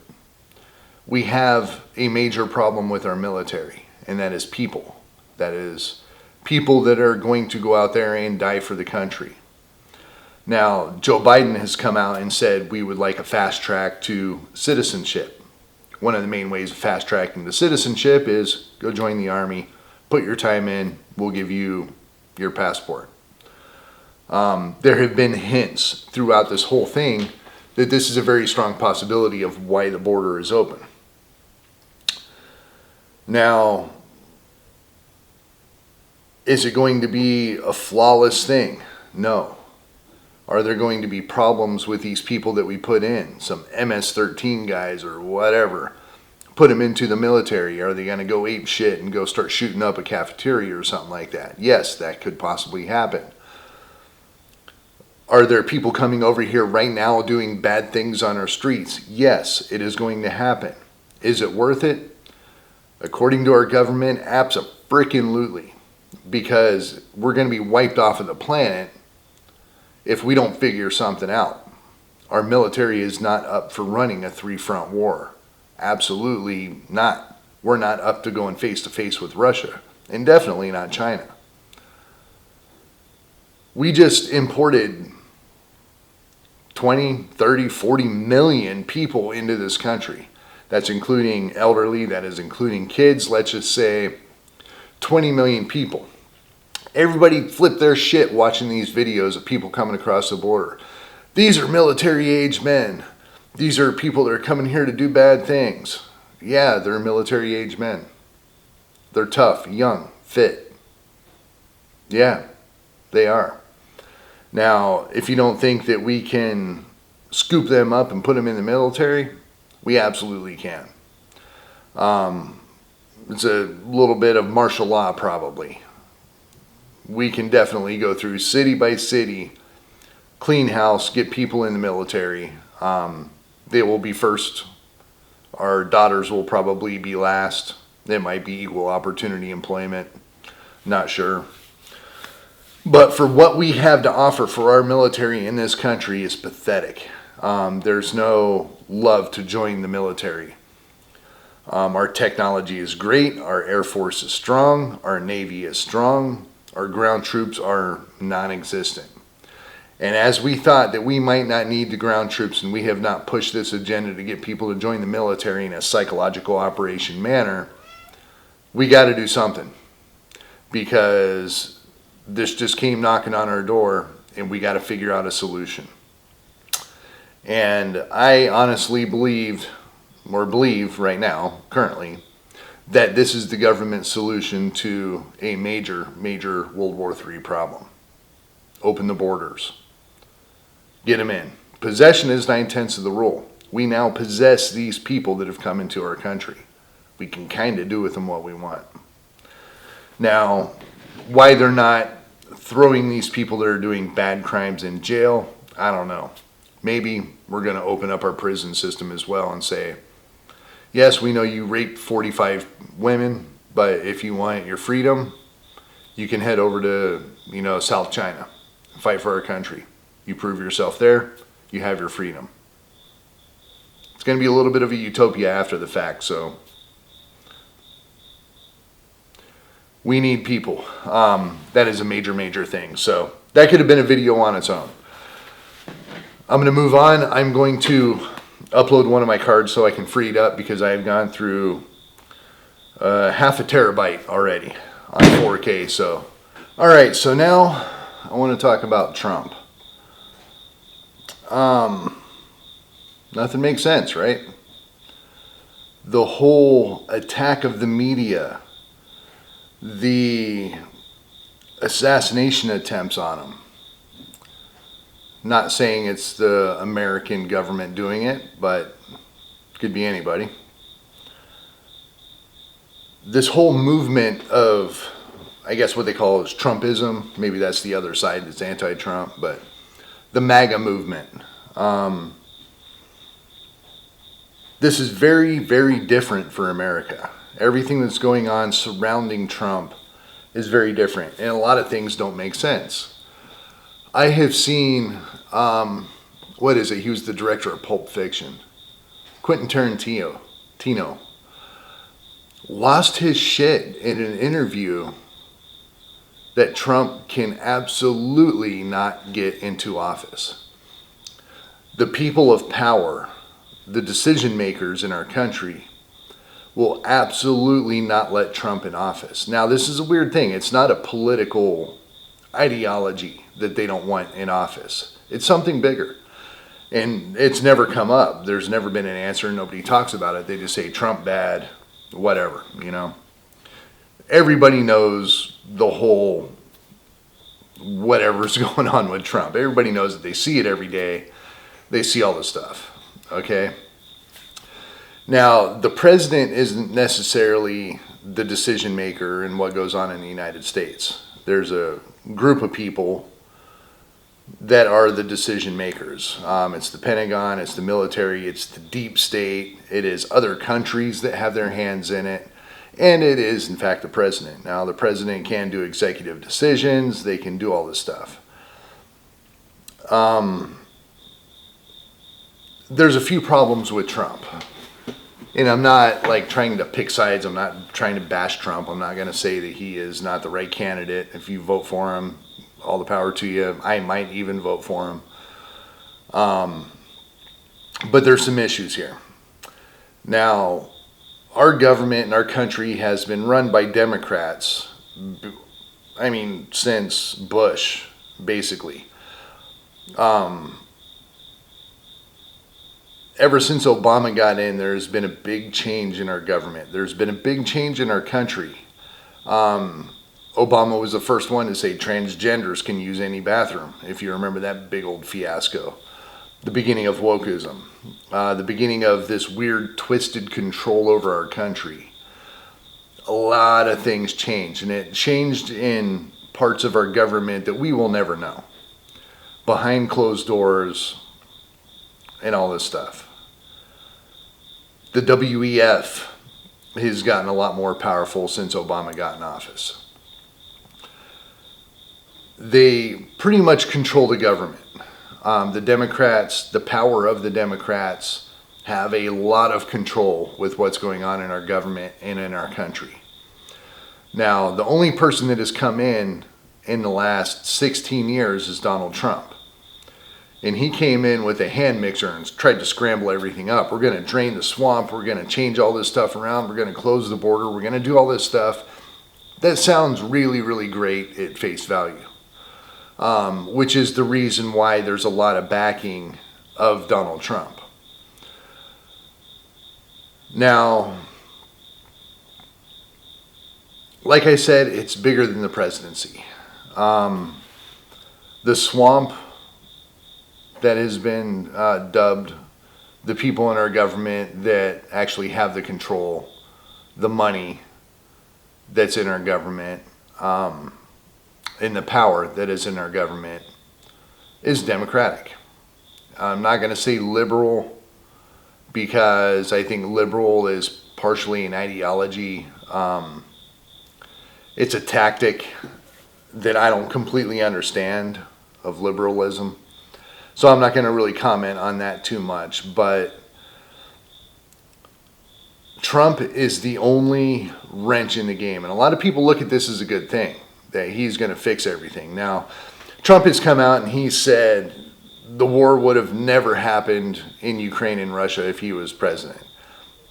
We have a major problem with our military, and that is people. That is people that are going to go out there and die for the country. Now, Joe Biden has come out and said we would like a fast track to citizenship. One of the main ways of fast tracking to citizenship is go join the Army, put your time in, we'll give you your passport. There have been hints throughout this whole thing that this is a very strong possibility of why the border is open. Now, is it going to be a flawless thing? No. Are there going to be problems with these people that we put in? Some MS-13 guys or whatever. Put them into the military. Are they going to go ape shit and go start shooting up a cafeteria or something like that? Yes, that could possibly happen. Are there people coming over here right now doing bad things on our streets? Yes, it is going to happen. Is it worth it? According to our government, abso-freaking-lutely. Because we're going to be wiped off of the planet if we don't figure something out. Our military is not up for running a three-front war. Absolutely not. We're not up to going face-to-face with Russia. And definitely not China. We just imported 20, 30, 40 million people into this country. That's including elderly, that is including kids. Let's just say 20 million people. Everybody flipped their shit watching these videos of people coming across the border. These are military-age men. These are people that are coming here to do bad things. Yeah, they're military-age men. They're tough, young, fit. Yeah, they are. Now, if you don't think that we can scoop them up and put them in the military, we absolutely can. It's a little bit of martial law, probably. We can definitely go through city by city, clean house, get people in the military. They will be first. Our daughters will probably be last. It might be equal opportunity employment. Not sure. But for what we have to offer for our military in this country is pathetic. There's no love to join the military. Our technology is great. Our Air Force is strong. Our Navy is strong. Our ground troops are non-existent. And as we thought that we might not need the ground troops, and we have not pushed this agenda to get people to join the military in a psychological operation manner, we got to do something. Because this just came knocking on our door, and we got to figure out a solution. And I honestly believe right now, currently, that this is the government's solution to a major World War III problem. Open the borders. Get them in. Possession is 9/10 of the rule. We now possess these people that have come into our country. We can kind of do with them what we want. Now, why they're not throwing these people that are doing bad crimes in jail, I don't know. Maybe we're going to open up our prison system as well and say, yes, we know you raped 45 women, but if you want your freedom, you can head over to, South China and fight for our country. You prove yourself there, you have your freedom. It's going to be a little bit of a utopia after the fact, so we need people. That is a major thing. So that could have been a video on its own. I'm going to move on. I'm going to upload one of my cards so I can free it up because I have gone through half a terabyte already on 4K. So, all right. So now I want to talk about Trump. Nothing makes sense, right? The whole attack of the media, the assassination attempts on him. Not saying it's the American government doing it, but it could be anybody. This whole movement of, I guess what they call is Trumpism, maybe that's the other side that's anti-Trump, but the MAGA movement. This is very different for America. Everything that's going on surrounding Trump is very different, and a lot of things don't make sense. I have seen, what is it? He was the director of Pulp Fiction. Quentin Tarantino lost his shit in an interview that Trump can absolutely not get into office. The people of power, the decision makers in our country, will absolutely not let Trump in office. Now, this is a weird thing. It's not a political ideology that they don't want in office. It's something bigger. And it's never come up. There's never been an answer. Nobody talks about it. They just say Trump bad, whatever, you know. Everybody knows the whole whatever's going on with Trump. Everybody knows that they see it every day. They see all this stuff, okay? Now, the president isn't necessarily the decision maker in what goes on in the United States. There's a group of people that are the decision makers. It's the Pentagon, it's the military, it's the deep state, it is other countries that have their hands in it, and it is, in fact, the president. Now, the president can do executive decisions, they can do all this stuff. There's a few problems with Trump. And I'm not like trying to pick sides. I'm not trying to bash Trump. I'm not going to say that he is not the right candidate. If you vote for him, all the power to you. I might even vote for him. But there's some issues here. Now, our government and our country has been run by Democrats, I mean, since Bush, basically. Ever since Obama got in, there's been a big change in our government. There's been a big change in our country. Obama was the first one to say transgenders can use any bathroom, if you remember that big old fiasco. The beginning of wokeism. The beginning of this weird, twisted control over our country. A lot of things changed, and it changed in parts of our government that we will never know. Behind closed doors and all this stuff. The WEF has gotten a lot more powerful since Obama got in office. They pretty much control the government. The Democrats, the power of the Democrats, have a lot of control with what's going on in our government and in our country. Now, the only person that has come in the last 16 years is Donald Trump. And he came in with a hand mixer and tried to scramble everything up. We're going to drain the swamp. We're going to change all this stuff around. We're going to close the border. We're going to do all this stuff. That sounds really, really great at face value. Which is the reason why there's a lot of backing of Donald Trump. Now, like I said, it's bigger than the presidency. The swamp that has been dubbed the people in our government that actually have the control, the money that's in our government, and the power that is in our government is Democratic. I'm not going to say liberal because I think liberal is partially an ideology. It's a tactic that I don't completely understand of liberalism. So I'm not going to really comment on that too much, but Trump is the only wrench in the game. And a lot of people look at this as a good thing, that he's going to fix everything. Now, Trump has come out and he said the war would have never happened in Ukraine and Russia if he was president.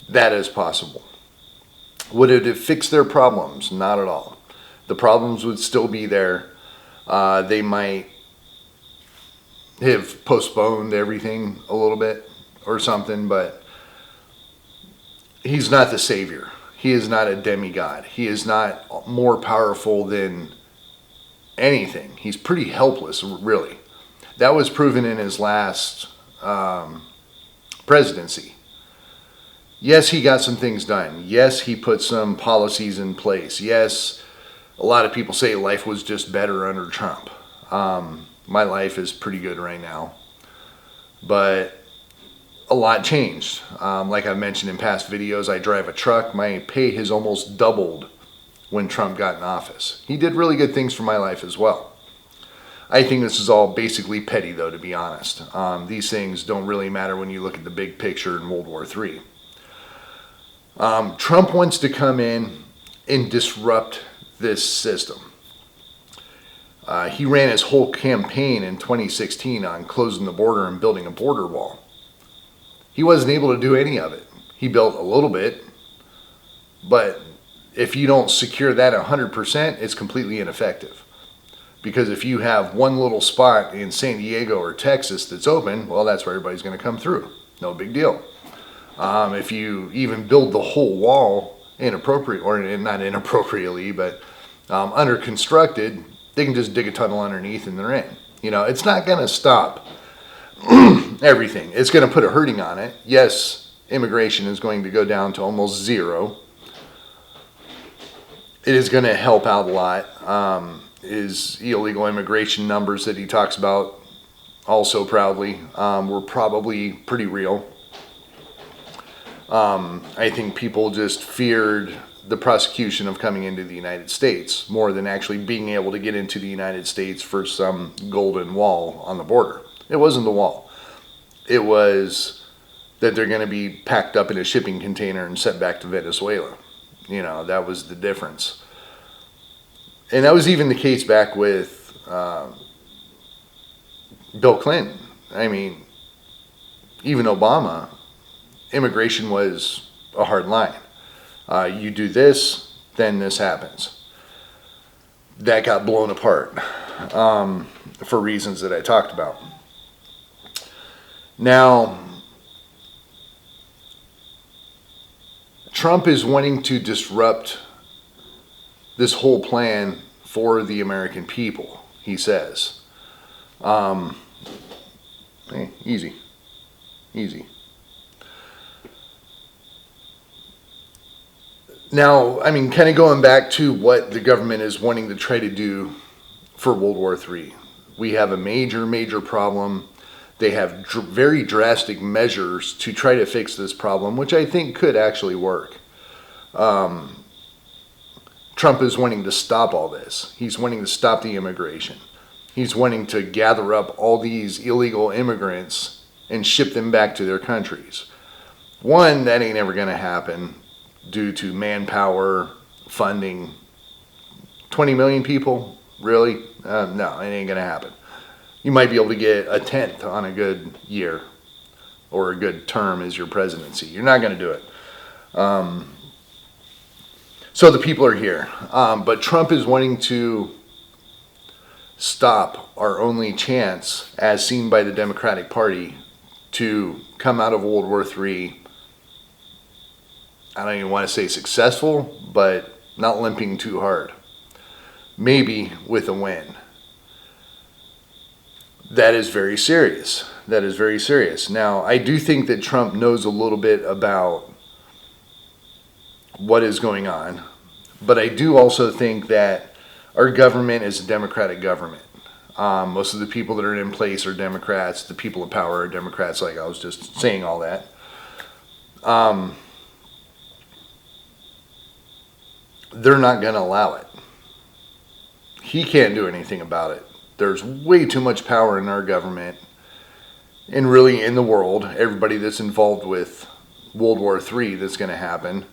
That is possible. Would it have fixed their problems? Not at all. The problems would still be there. They might have postponed everything a little bit or something, but he's not the savior. He is not a demigod. He is not more powerful than anything. He's pretty helpless, really. That was proven in his last presidency. Yes, he got some things done. Yes, he put some policies in place. Yes, a lot of people say life was just better under Trump. My life is pretty good right now, but a lot changed. Like I've mentioned in past videos, I drive a truck. My pay has almost doubled when Trump got in office. He did really good things for my life as well. I think this is all basically petty, though, to be honest. These things don't really matter when you look at the big picture in World War III. Trump wants to come in and disrupt this system. He ran his whole campaign in 2016 on closing the border and building a border wall. He wasn't able to do any of it. He built a little bit, but if you don't secure that 100%, it's completely ineffective. Because if you have one little spot in San Diego or Texas that's open, well, that's where everybody's going to come through. No big deal. If you even build the whole wall inappropriate, or not inappropriately, but under constructed, they can just dig a tunnel underneath and they're in. You know, it's not going to stop everything. It's going to put a hurting on it. Yes, immigration is going to go down to almost zero. It is going to help out a lot. His illegal immigration numbers that he talks about also proudly were probably pretty real. I think people just feared the prosecution of coming into the United States more than actually being able to get into the United States for some golden wall on the border. It wasn't the wall. It was that they're going to be packed up in a shipping container and sent back to Venezuela. You know, that was the difference. And that was even the case back with Bill Clinton. I mean, even Obama, immigration was a hard line. You do this, then this happens. That got blown apart for reasons that I talked about. Now, Trump is wanting to disrupt this whole plan for the American people, he says. Hey, easy. Now, I mean, kind of going back to what the government is wanting to try to do for World War III. We have a major problem. They have very drastic measures to try to fix this problem, which I think could actually work. Trump is wanting to stop all this. He's wanting to stop the immigration. He's wanting to gather up all these illegal immigrants and ship them back to their countries. One, that ain't ever going to happen due to manpower, funding. 20 million people? Really? No, it ain't going to happen. You might be able to get a tenth on a good year or a good term as your presidency. You're not going to do it. So the people are here. But Trump is wanting to stop our only chance, as seen by the Democratic Party, to come out of World War III. I don't even want to say successful, but not limping too hard. Maybe with a win. That is very serious. That is very serious. Now, I do think that Trump knows a little bit about what is going on, but I do also think that our government is a Democratic government. Most of the people that are in place are Democrats. The people of power are Democrats, like I was just saying all that. They're not going to allow it. He can't do anything about it. There's way too much power in our government and really in the world. Everybody that's involved with World War III that's going to happen,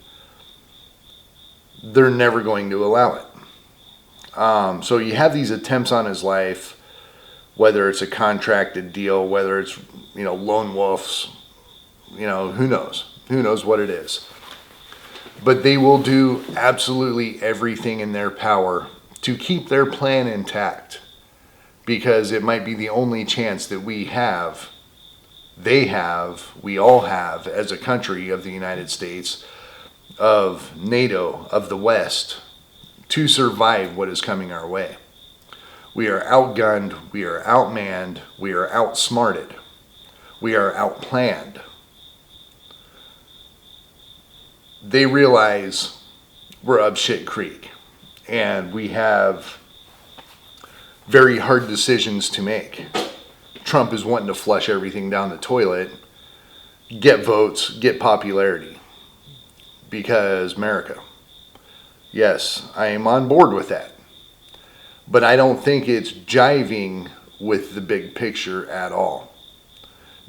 they're never going to allow it. So you have these attempts on his life, whether it's a contracted deal, whether it's, lone wolves, who knows? Who knows what it is? But they will do absolutely everything in their power to keep their plan intact, because it might be the only chance that we have, we all have as a country of the United States, of NATO, of the West, to survive what is coming our way. We are outgunned, we are outmanned, we are outsmarted, we are outplanned. They realize we're up shit creek and we have very hard decisions to make. Trump is wanting to flush everything down the toilet, get votes, get popularity, because America. Yes, I am on board with that. But I don't think it's jiving with the big picture at all.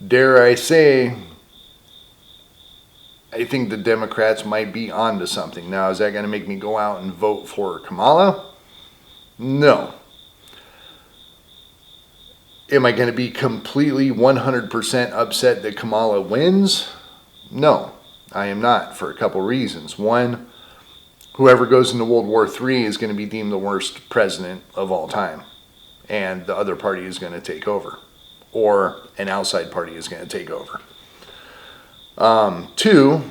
Dare I say, I think the Democrats might be onto something. Now, is that going to make me go out and vote for Kamala? No. Am I going to be completely 100% upset that Kamala wins? No, I am not, for a couple reasons. One, whoever goes into World War III is going to be deemed the worst president of all time. and the other party is going to take over, or an outside party is going to take over. Two,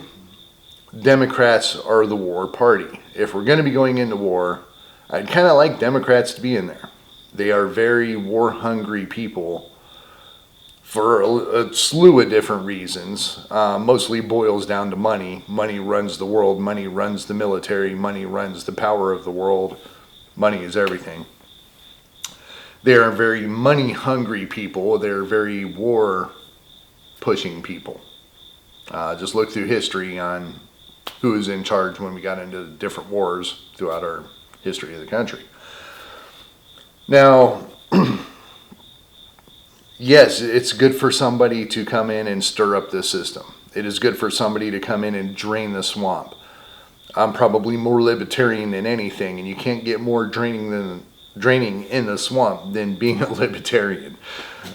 Democrats are the war party. If we're going to be going into war, I'd kind of like Democrats to be in there. They are very war-hungry people for a slew of different reasons. Mostly boils down to money. Money runs the world. Money runs the military. Money runs the power of the world. Money is everything. They are very money-hungry people. They're very war-pushing people. Just look through history on who was in charge when we got into different wars throughout our history of the country. Now, yes, it's good for somebody to come in and stir up the system. It is good for somebody to come in and drain the swamp. I'm probably more libertarian than anything, and you can't get more draining in the swamp than being a libertarian.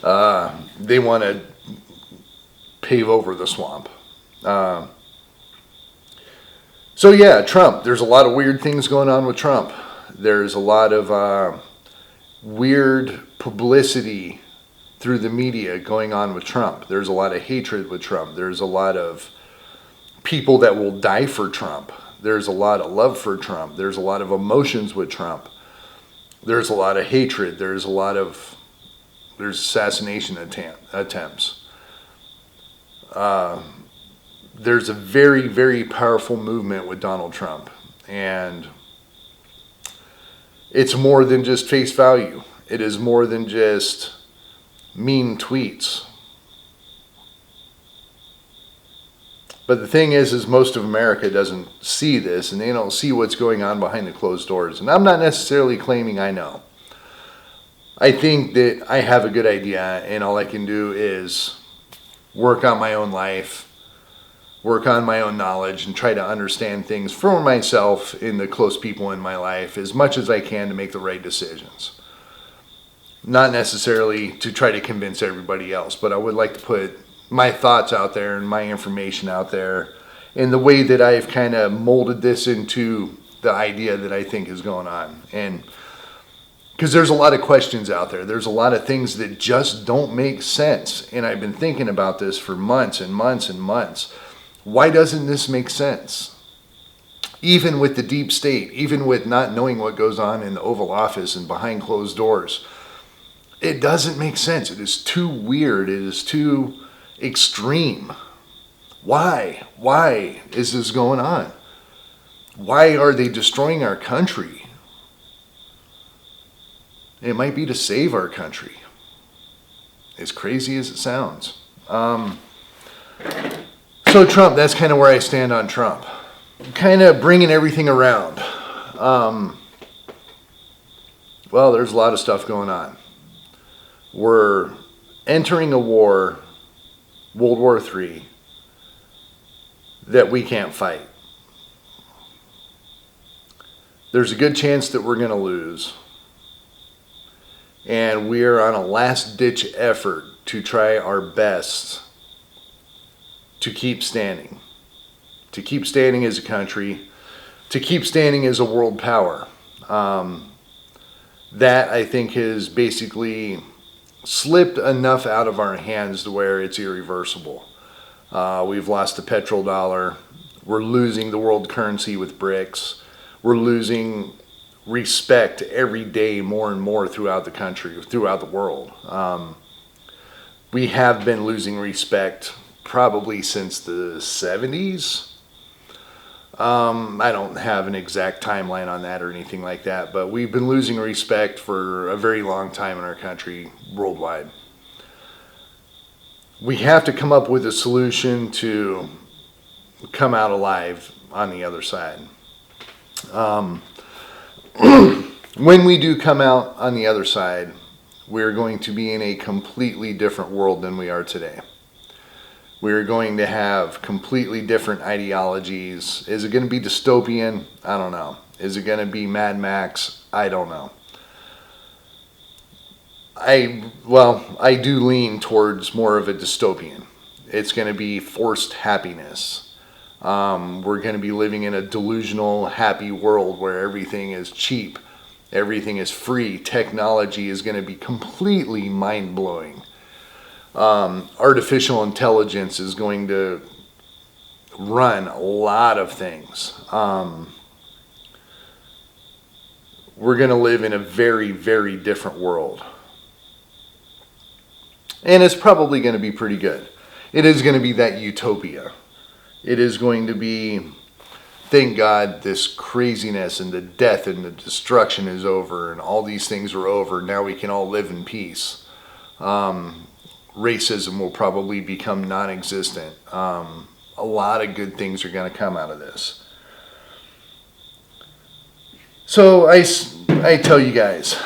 They want to pave over the swamp. So yeah, Trump. There's a lot of weird things going on with Trump. There's a lot of weird publicity through the media going on with Trump. There's a lot of hatred with Trump. There's a lot of people that will die for Trump. There's a lot of love for Trump. There's a lot of emotions with Trump. There's a lot of hatred. There's assassination attempts. There's a very, very powerful movement with Donald Trump. And it's more than just face value. It is more than just mean tweets. But the thing is most of America doesn't see this, and they don't see what's going on behind the closed doors. And I'm not necessarily claiming I know. I think that I have a good idea, and all I can do is work on my own life, work on my own knowledge, and try to understand things for myself and the close people in my life as much as I can to make the right decisions. Not necessarily to try to convince everybody else, but I would like to put my thoughts out there and my information out there in the way that I've kind of molded this into the idea that I think is going on. And because there's a lot of questions out there. There's a lot of things that just don't make sense. And I've been thinking about this for months and months and months. Why doesn't this make sense? Even with the deep state, even with not knowing what goes on in the Oval Office and behind closed doors, it doesn't make sense. It is too weird. It is too extreme. Why? Why is this going on? Why are they destroying our country? It might be to save our country. As crazy as it sounds. So Trump, that's kind of where I stand on Trump. Kind of bringing everything around. Well, there's a lot of stuff going on. We're entering a war, World War III, that we can't fight. There's a good chance that we're going to lose. And we are on a last-ditch effort to try our best to keep standing. To keep standing as a country. To keep standing as a world power. That, I think, has basically slipped enough out of our hands to where it's irreversible. We've lost the petrodollar. We're losing the world currency with BRICS. We're losing respect every day more and more throughout the country, throughout the world. We have been losing respect probably since the 70s. I don't have an exact timeline on that or anything like that, but we've been losing respect for a very long time in our country worldwide. We have to come up with a solution to come out alive on the other side. When we do come out on the other side, we're going to be in a completely different world than we are today. We're going to have completely different ideologies. Is it going to be dystopian? I don't know. Is it going to be Mad Max? I don't know. I do lean towards more of a dystopian. It's going to be forced happiness. We're going to be living in a delusional, happy world where everything is cheap Everything is free. Technology is going to be completely mind-blowing. Artificial intelligence is going to run a lot of things. We're going to live in a very, very different world. And it's probably going to be pretty good. It is going to be that utopia. It is going to be, thank God, this craziness and the death and the destruction is over and all these things are over. Now we can all live in peace. Racism will probably become non-existent. A lot of good things are going to come out of this. So I tell you guys,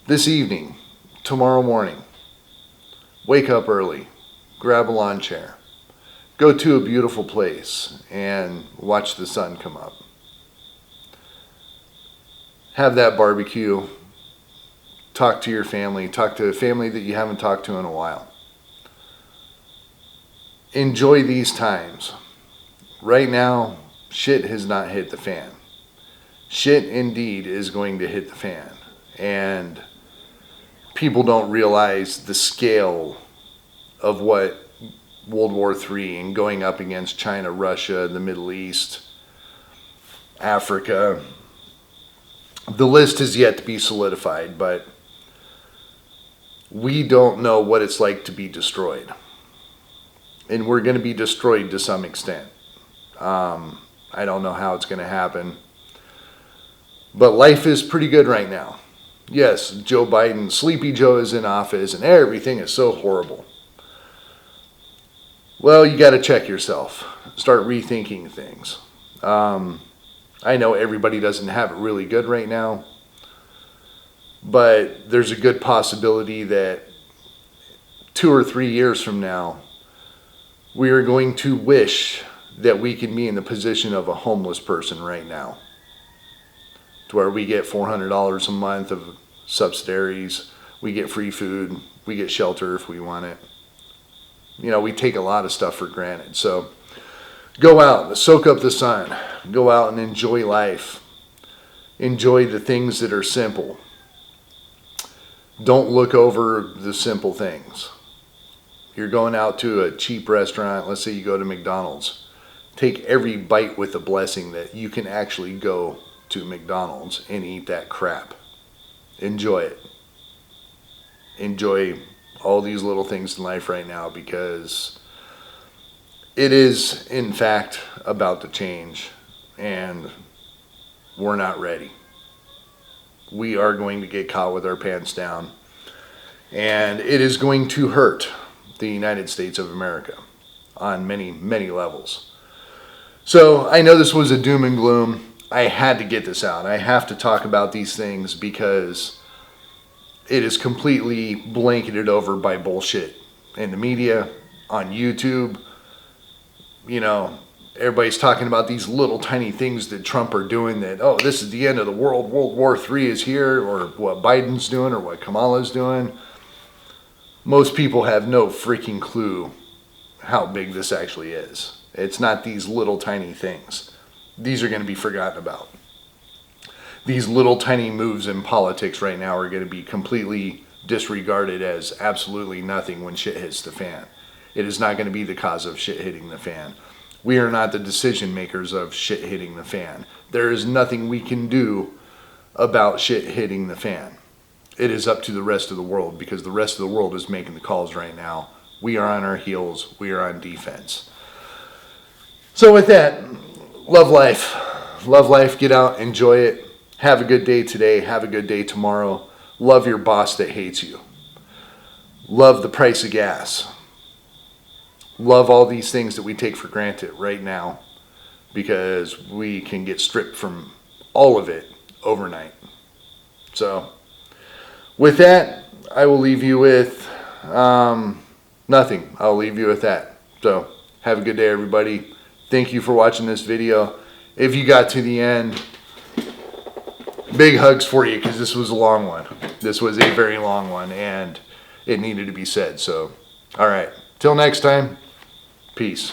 this evening, tomorrow morning, wake up early, grab a lawn chair, go to a beautiful place and watch the sun come up. Have that barbecue, talk to your family, talk to a family that you haven't talked to in a while. Enjoy these times. Right now, shit has not hit the fan. Shit indeed is going to hit the fan. And people don't realize the scale of what World War III and going up against China, Russia, the Middle East, Africa. The list is yet to be solidified, but we don't know what it's like to be destroyed. And we're going to be destroyed to some extent. I don't know how it's going to happen. But life is pretty good right now. Yes, Joe Biden, Sleepy Joe is in office and everything is so horrible. Well, you got to check yourself. Start rethinking things. I know everybody doesn't have it really good right now. But there's a good possibility that 2 or 3 years from now, we are going to wish that we can be in the position of a homeless person right now, to where we get $400 a month of subsidies, we get free food, we get shelter if we want it. You know, we take a lot of stuff for granted. So go out, soak up the sun, go out and enjoy life. Enjoy the things that are simple. Don't look over the simple things. You're going out to a cheap restaurant, let's say you go to McDonald's. Take every bite with a blessing that you can actually go to McDonald's and eat that crap. Enjoy it. Enjoy all these little things in life right now, because it is, in fact, about to change, and we're not ready. We are going to get caught with our pants down, and it is going to hurt the United States of America on many, many levels. So I know this was a doom and gloom. I had to get this out. I have to talk about these things because it is completely blanketed over by bullshit in the media, on YouTube. You know, everybody's talking about these little tiny things that Trump are doing, that, oh, this is the end of the world, World War III is here, or what Biden's doing, or what Kamala's doing. Most people have no freaking clue how big this actually is. It's not these little tiny things. These are going to be forgotten about. These little tiny moves in politics right now are going to be completely disregarded as absolutely nothing when shit hits the fan. It is not going to be the cause of shit hitting the fan. We are not the decision makers of shit hitting the fan. There is nothing we can do about shit hitting the fan. It is up to the rest of the world, because the rest of the world is making the calls right now. We are on our heels. We are on defense. So with that, love life. Love life. Get out. Enjoy it. Have a good day today. Have a good day tomorrow. Love your boss that hates you. Love the price of gas. Love all these things that we take for granted right now, because we can get stripped from all of it overnight. So with that, I will leave you with nothing. I'll leave you with that. So have a good day, everybody. Thank you for watching this video. If you got to the end, big hugs for you, because this was a long one. This was a very long one, and it needed to be said. So, all right. Till next time, peace.